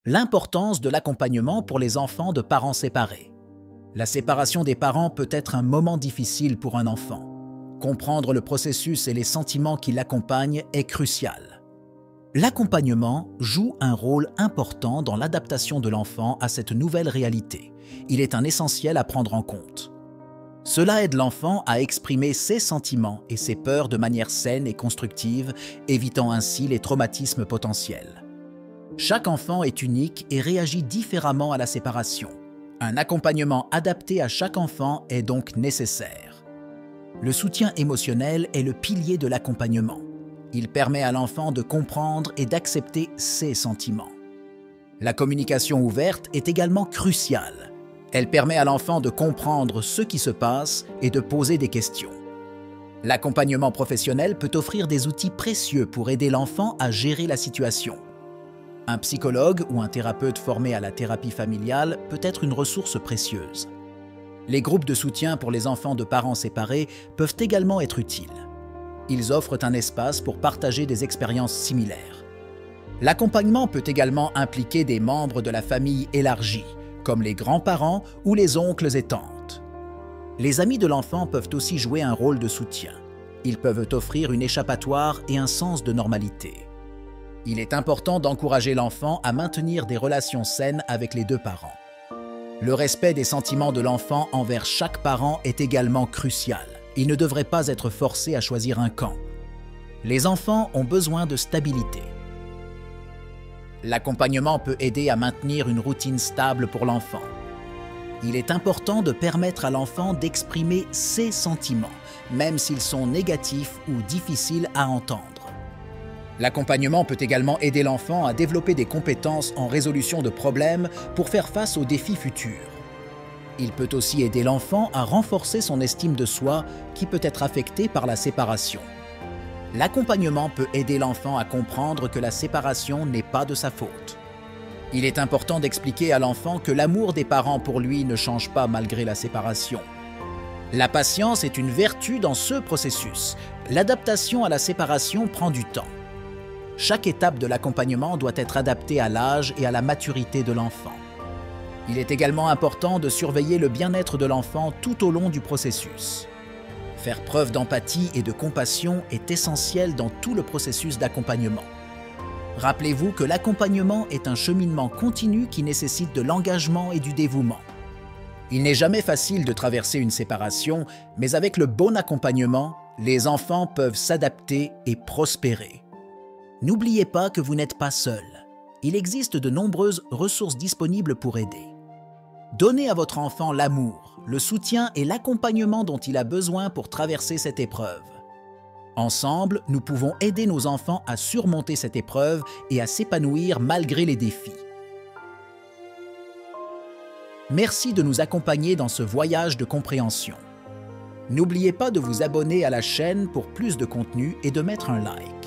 L'importance de l'accompagnement pour les enfants de parents séparés. La séparation des parents peut être un moment difficile pour un enfant. Comprendre le processus et les sentiments qui l'accompagnent est crucial. L'accompagnement joue un rôle important dans l'adaptation de l'enfant à cette nouvelle réalité. Il est un essentiel à prendre en compte. Cela aide l'enfant à exprimer ses sentiments et ses peurs de manière saine et constructive, évitant ainsi les traumatismes potentiels. Chaque enfant est unique et réagit différemment à la séparation. Un accompagnement adapté à chaque enfant est donc nécessaire. Le soutien émotionnel est le pilier de l'accompagnement. Il permet à l'enfant de comprendre et d'accepter ses sentiments. La communication ouverte est également cruciale. Elle permet à l'enfant de comprendre ce qui se passe et de poser des questions. L'accompagnement professionnel peut offrir des outils précieux pour aider l'enfant à gérer la situation. Un psychologue ou un thérapeute formé à la thérapie familiale peut être une ressource précieuse. Les groupes de soutien pour les enfants de parents séparés peuvent également être utiles. Ils offrent un espace pour partager des expériences similaires. L'accompagnement peut également impliquer des membres de la famille élargie, comme les grands-parents ou les oncles et tantes. Les amis de l'enfant peuvent aussi jouer un rôle de soutien. Ils peuvent offrir une échappatoire et un sens de normalité. Il est important d'encourager l'enfant à maintenir des relations saines avec les deux parents. Le respect des sentiments de l'enfant envers chaque parent est également crucial. Il ne devrait pas être forcé à choisir un camp. Les enfants ont besoin de stabilité. L'accompagnement peut aider à maintenir une routine stable pour l'enfant. Il est important de permettre à l'enfant d'exprimer ses sentiments, même s'ils sont négatifs ou difficiles à entendre. L'accompagnement peut également aider l'enfant à développer des compétences en résolution de problèmes pour faire face aux défis futurs. Il peut aussi aider l'enfant à renforcer son estime de soi qui peut être affectée par la séparation. L'accompagnement peut aider l'enfant à comprendre que la séparation n'est pas de sa faute. Il est important d'expliquer à l'enfant que l'amour des parents pour lui ne change pas malgré la séparation. La patience est une vertu dans ce processus. L'adaptation à la séparation prend du temps. Chaque étape de l'accompagnement doit être adaptée à l'âge et à la maturité de l'enfant. Il est également important de surveiller le bien-être de l'enfant tout au long du processus. Faire preuve d'empathie et de compassion est essentiel dans tout le processus d'accompagnement. Rappelez-vous que l'accompagnement est un cheminement continu qui nécessite de l'engagement et du dévouement. Il n'est jamais facile de traverser une séparation, mais avec le bon accompagnement, les enfants peuvent s'adapter et prospérer. N'oubliez pas que vous n'êtes pas seul. Il existe de nombreuses ressources disponibles pour aider. Donnez à votre enfant l'amour, le soutien et l'accompagnement dont il a besoin pour traverser cette épreuve. Ensemble, nous pouvons aider nos enfants à surmonter cette épreuve et à s'épanouir malgré les défis. Merci de nous accompagner dans ce voyage de compréhension. N'oubliez pas de vous abonner à la chaîne pour plus de contenu et de mettre un like.